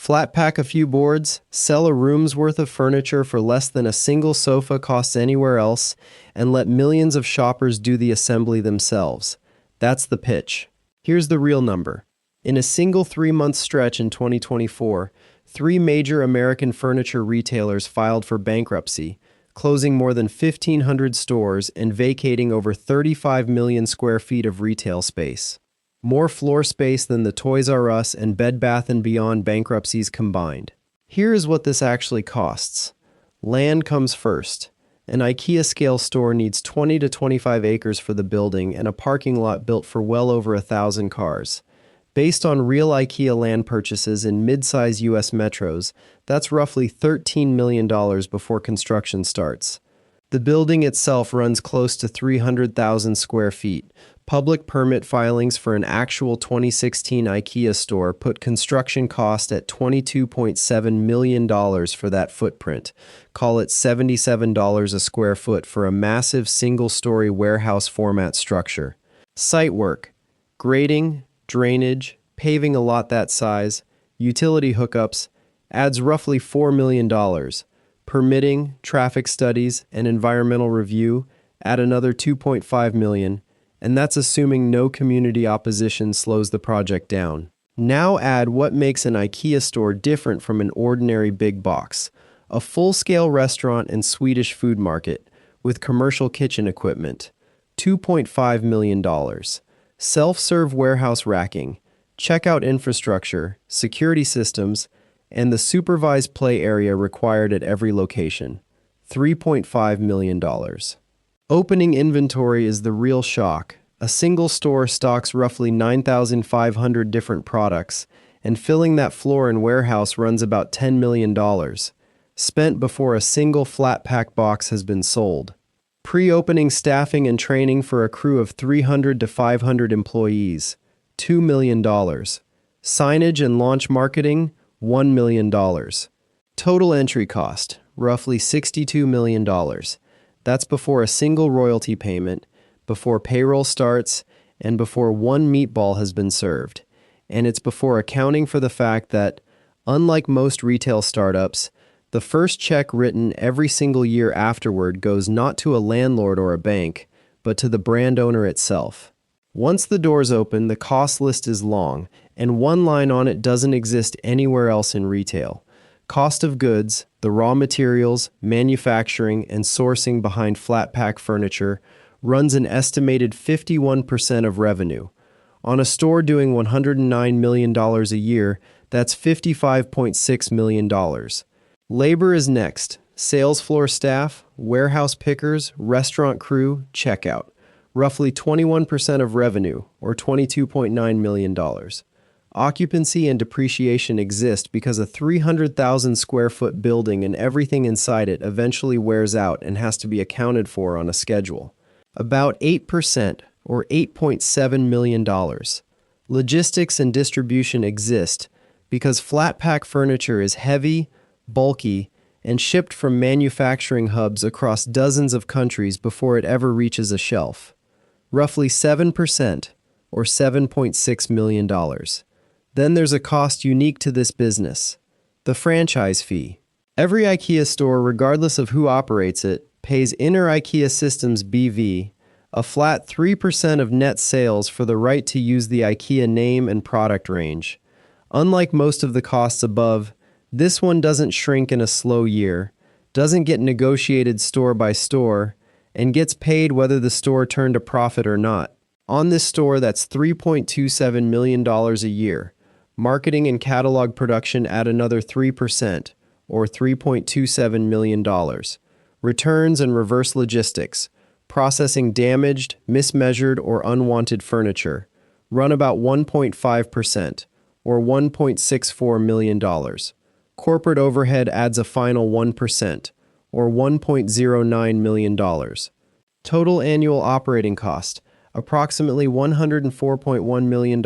Flat pack a few boards, sell a room's worth of furniture for less than a single sofa costs anywhere else, and let millions of shoppers do the assembly themselves. That's the pitch. Here's the real number. In a single 3-month stretch in 2024, 3 major American furniture retailers filed for bankruptcy, closing more than 1,500 stores and vacating over 35 million square feet of retail space. More floor space than the Toys R Us and Bed Bath & Beyond bankruptcies combined. Here is what this actually costs. Land comes first. An IKEA-scale store needs 20 to 25 acres for the building and a parking lot built for well over 1,000 cars. Based on real IKEA land purchases in mid-size U.S. metros, that's roughly $13 million before construction starts. The building itself runs close to 300,000 square feet. Public permit filings for an actual 2016 IKEA store put construction cost at $22.7 million for that footprint. Call it $77 a square foot for a massive single-story warehouse format structure. Site work, grading, drainage, paving a lot that size, utility hookups, adds roughly $4 million. Permitting, traffic studies, and environmental review add another $2.5 million, and that's assuming no community opposition slows the project down. Now add what makes an IKEA store different from an ordinary big box: a full-scale restaurant and Swedish food market with commercial kitchen equipment, $2.5 million. Self-serve warehouse racking, checkout infrastructure, security systems, and the supervised play area required at every location, $3.5 million. Opening inventory is the real shock. A single store stocks roughly 9,500 different products, and filling that floor and warehouse runs about $10 million, spent before a single flat pack box has been sold. Pre-opening staffing and training for a crew of 300 to 500 employees, $2 million. Signage and launch marketing, $1 million. Total entry cost, roughly $62 million. That's before a single royalty payment, before payroll starts, and before one meatball has been served. And it's before accounting for the fact that, unlike most retail startups, the first check written every single year afterward goes not to a landlord or a bank, but to the brand owner itself. Once the doors open, the cost list is long, and one line on it doesn't exist anywhere else in retail. Cost of goods, the raw materials, manufacturing, and sourcing behind flat pack furniture runs an estimated 51% of revenue. On a store doing $109 million a year, that's $55.6 million. Labor is next. Sales floor staff, warehouse pickers, restaurant crew, checkout. Roughly 21% of revenue, or $22.9 million. Occupancy and depreciation exist because a 300,000 square foot building and everything inside it eventually wears out and has to be accounted for on a schedule. About 8%, or $8.7 million. Logistics and distribution exist because flat pack furniture is heavy, bulky, and shipped from manufacturing hubs across dozens of countries before it ever reaches a shelf. Roughly 7%, or $7.6 million. Then there's a cost unique to this business: the franchise fee. Every IKEA store, regardless of who operates it, pays Inter IKEA Systems BV, a flat 3% of net sales for the right to use the IKEA name and product range. Unlike most of the costs above, this one doesn't shrink in a slow year, doesn't get negotiated store by store, and gets paid whether the store turned a profit or not. On this store, that's $3.27 million a year. Marketing and catalog production add another 3%, or $3.27 million. Returns and reverse logistics, processing damaged, mismeasured, or unwanted furniture, run about 1.5%, or $1.64 million. Corporate overhead adds a final 1%, or $1.09 million. Total annual operating cost, approximately $104.1 million,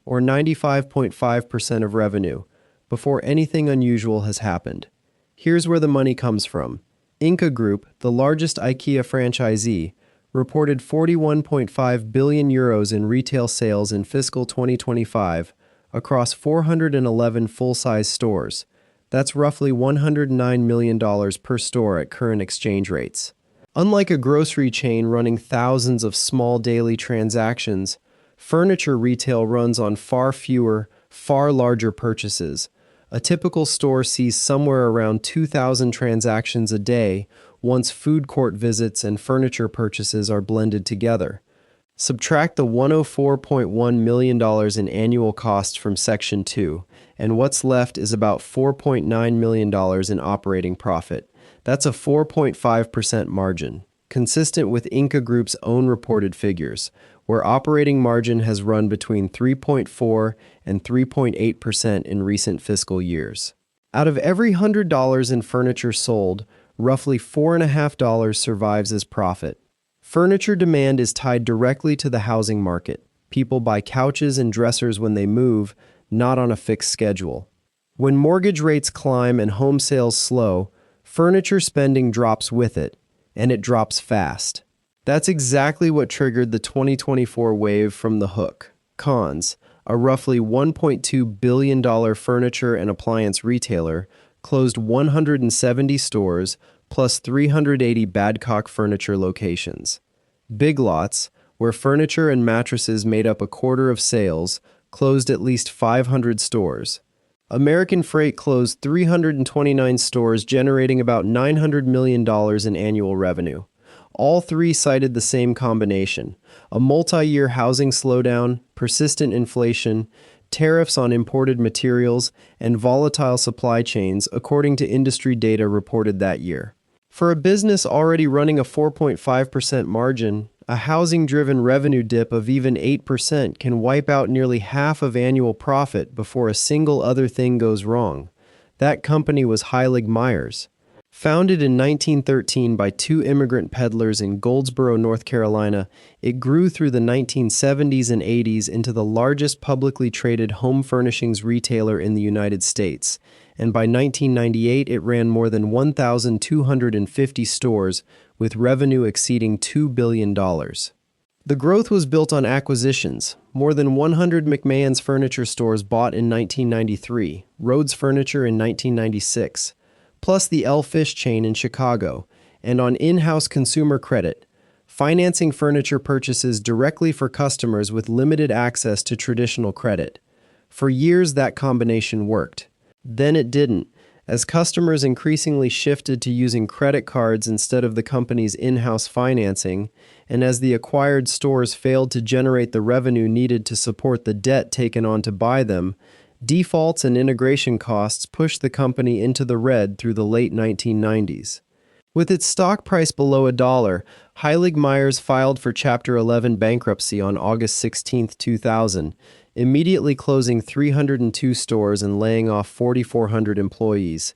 or 95.5% of revenue, before anything unusual has happened. Here's where the money comes from. Ingka Group, the largest IKEA franchisee, reported 41.5 billion euros in retail sales in fiscal 2025, across 411 full-size stores. That's roughly $109 million per store at current exchange rates. Unlike a grocery chain running thousands of small daily transactions, furniture retail runs on far fewer, far larger purchases. A typical store sees somewhere around 2,000 transactions a day once food court visits and furniture purchases are blended together. Subtract the $104.1 million in annual costs from Section 2, and what's left is about $4.9 million in operating profit. That's a 4.5% margin, consistent with Ingka Group's own reported figures, where operating margin has run between 3.4 and 3.8% in recent fiscal years. Out of every $100 in furniture sold, roughly $4.50 survives as profit. Furniture demand is tied directly to the housing market. People buy couches and dressers when they move, not on a fixed schedule. When mortgage rates climb and home sales slow, furniture spending drops with it, and it drops fast. That's exactly what triggered the 2024 wave from The Hook. Cons, a roughly $1.2 billion furniture and appliance retailer, closed 170 stores plus 380 Badcock furniture locations. Big Lots, where furniture and mattresses made up a quarter of sales, closed at least 500 stores. American Freight closed 329 stores, generating about $900 million in annual revenue. All three cited the same combination: a multi-year housing slowdown, persistent inflation, tariffs on imported materials, and volatile supply chains, according to industry data reported that year. For a business already running a 4.5% margin, a housing-driven revenue dip of even 8% can wipe out nearly half of annual profit before a single other thing goes wrong. That company was Heilig Myers. Founded in 1913 by two immigrant peddlers in Goldsboro, North Carolina, it grew through the 1970s and 80s into the largest publicly traded home furnishings retailer in the United States, and by 1998 it ran more than 1,250 stores with revenue exceeding $2 billion. The growth was built on acquisitions. More than 100 McMahon's furniture stores bought in 1993, Rhodes Furniture in 1996, plus the L Fish chain in Chicago, and on in-house consumer credit, financing furniture purchases directly for customers with limited access to traditional credit. For years, that combination worked. Then it didn't, as customers increasingly shifted to using credit cards instead of the company's in-house financing, and as the acquired stores failed to generate the revenue needed to support the debt taken on to buy them, defaults and integration costs pushed the company into the red through the late 1990s. With its stock price below $1, Heilig Myers filed for Chapter 11 bankruptcy on August 16, 2000, immediately closing 302 stores and laying off 4,400 employees.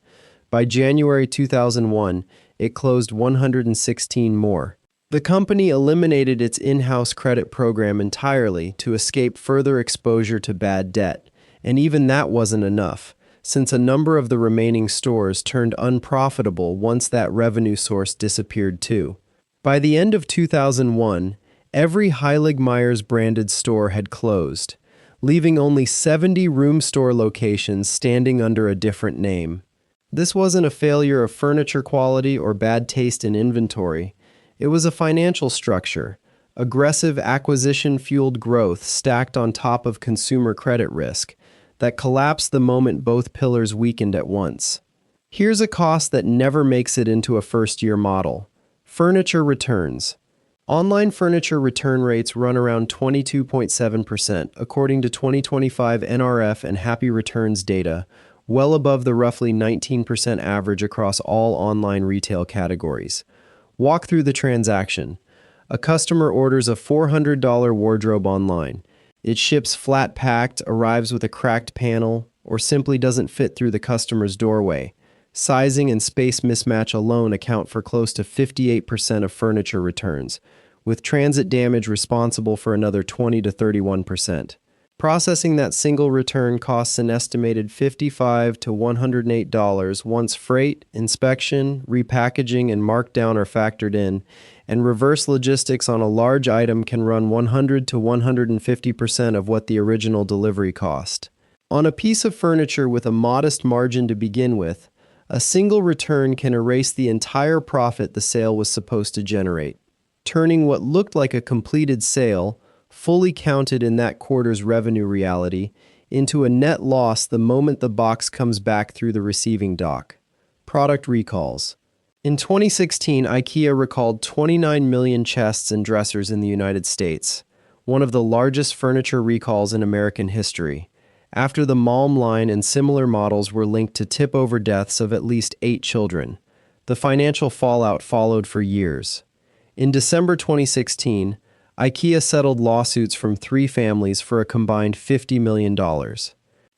By January 2001, it closed 116 more. The company eliminated its in-house credit program entirely to escape further exposure to bad debt. And even that wasn't enough, since a number of the remaining stores turned unprofitable once that revenue source disappeared too. By the end of 2001, every Heilig Myers branded store had closed, leaving only 70 room store locations standing under a different name. This wasn't a failure of furniture quality or bad taste in inventory. It was a financial structure, aggressive acquisition-fueled growth stacked on top of consumer credit risk, that collapsed the moment both pillars weakened at once. Here's a cost that never makes it into a first-year model: furniture returns. Online furniture return rates run around 22.7%, according to 2025 NRF and Happy Returns data, well above the roughly 19% average across all online retail categories. Walk through the transaction. A customer orders a $400 wardrobe online. It ships flat-packed, arrives with a cracked panel, or simply doesn't fit through the customer's doorway. Sizing and space mismatch alone account for close to 58% of furniture returns, with transit damage responsible for another 20 to 31%. Processing that single return costs an estimated $55 to $108 once freight, inspection, repackaging, and markdown are factored in, and reverse logistics on a large item can run 100 to 150% of what the original delivery cost. On a piece of furniture with a modest margin to begin with, a single return can erase the entire profit the sale was supposed to generate, turning what looked like a completed sale, fully counted in that quarter's revenue reality, into a net loss the moment the box comes back through the receiving dock. Product recalls. In 2016, IKEA recalled 29 million chests and dressers in the United States, one of the largest furniture recalls in American history, after the Malm line and similar models were linked to tip-over deaths of at least 8 children. The financial fallout followed for years. In December 2016, IKEA settled lawsuits from 3 families for a combined $50 million.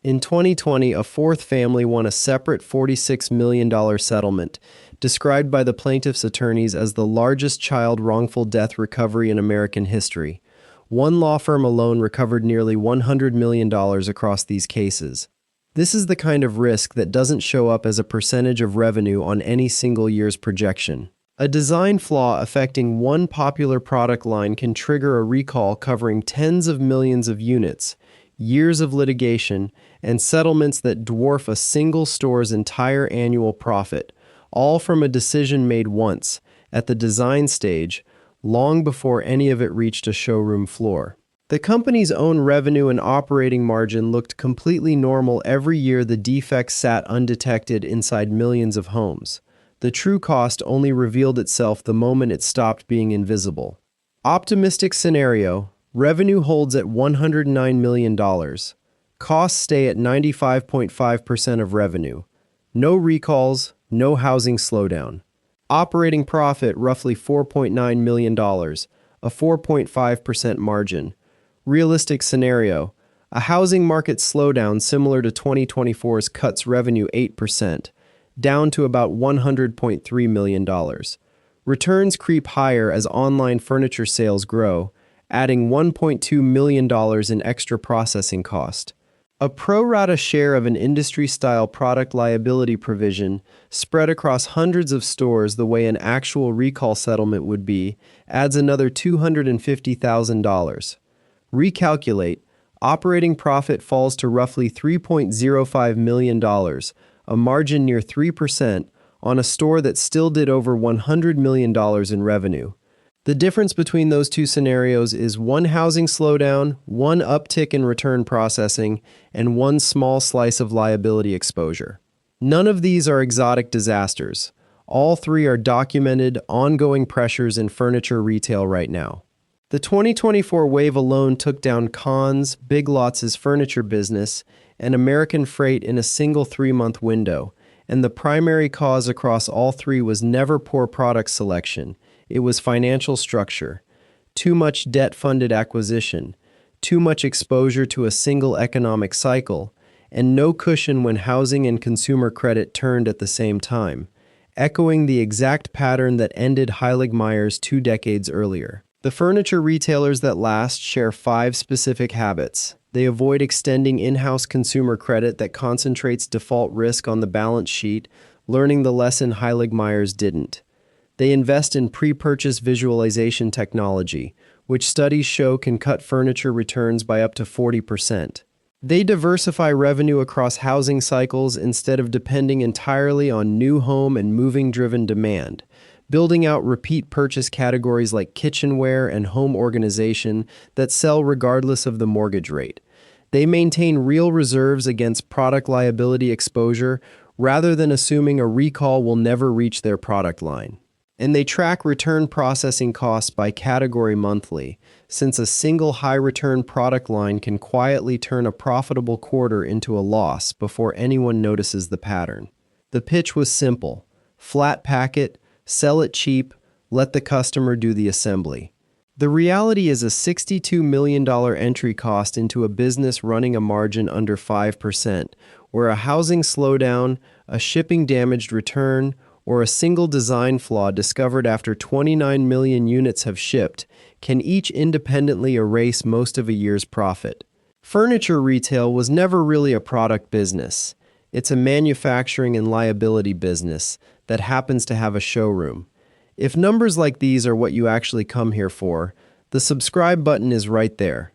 In 2020, a 4th family won a separate $46 million settlement, described by the plaintiff's attorneys as the largest child wrongful death recovery in American history. One law firm alone recovered nearly $100 million across these cases. This is the kind of risk that doesn't show up as a percentage of revenue on any single year's projection. A design flaw affecting one popular product line can trigger a recall covering tens of millions of units, years of litigation, and settlements that dwarf a single store's entire annual profit, all from a decision made once, at the design stage, long before any of it reached a showroom floor. The company's own revenue and operating margin looked completely normal every year the defects sat undetected inside millions of homes. The true cost only revealed itself the moment it stopped being invisible. Optimistic scenario: revenue holds at $109 million. Costs stay at 95.5% of revenue. No recalls, no housing slowdown. Operating profit roughly $4.9 million, a 4.5% margin. Realistic scenario: a housing market slowdown similar to 2024's cuts revenue 8%, down to about $100.3 million. Returns creep higher as online furniture sales grow, adding $1.2 million in extra processing cost. A pro rata share of an industry-style product liability provision spread across hundreds of stores the way an actual recall settlement would be adds another $250,000. Recalculate, operating profit falls to roughly $3.05 million, a margin near 3%, on a store that still did over $100 million in revenue. The difference between those two scenarios is one housing slowdown, one uptick in return processing, and one small slice of liability exposure. None of these are exotic disasters. All 3 are documented, ongoing pressures in furniture retail right now. The 2024 wave alone took down Conn's, Big Lots' furniture business, and American Freight in a single 3-month window, and the primary cause across all 3 was never poor product selection. It was financial structure, too much debt-funded acquisition, too much exposure to a single economic cycle, and no cushion when housing and consumer credit turned at the same time, echoing the exact pattern that ended Heilig-Meyer's 2 decades earlier. The furniture retailers that last share 5 specific habits. They avoid extending in-house consumer credit that concentrates default risk on the balance sheet, learning the lesson Heilig-Meyer's didn't. They invest in pre-purchase visualization technology, which studies show can cut furniture returns by up to 40%. They diversify revenue across housing cycles instead of depending entirely on new home and moving-driven demand, building out repeat purchase categories like kitchenware and home organization that sell regardless of the mortgage rate. They maintain real reserves against product liability exposure rather than assuming a recall will never reach their product line. And they track return processing costs by category monthly, since a single high-return product line can quietly turn a profitable quarter into a loss before anyone notices the pattern. The pitch was simple: flat packet, sell it cheap, let the customer do the assembly. The reality is a $62 million entry cost into a business running a margin under 5%, where a housing slowdown, a shipping damaged return, or a single design flaw discovered after 29 million units have shipped can each independently erase most of a year's profit. Furniture retail was never really a product business. It's a manufacturing and liability business that happens to have a showroom. If numbers like these are what you actually come here for, the subscribe button is right there.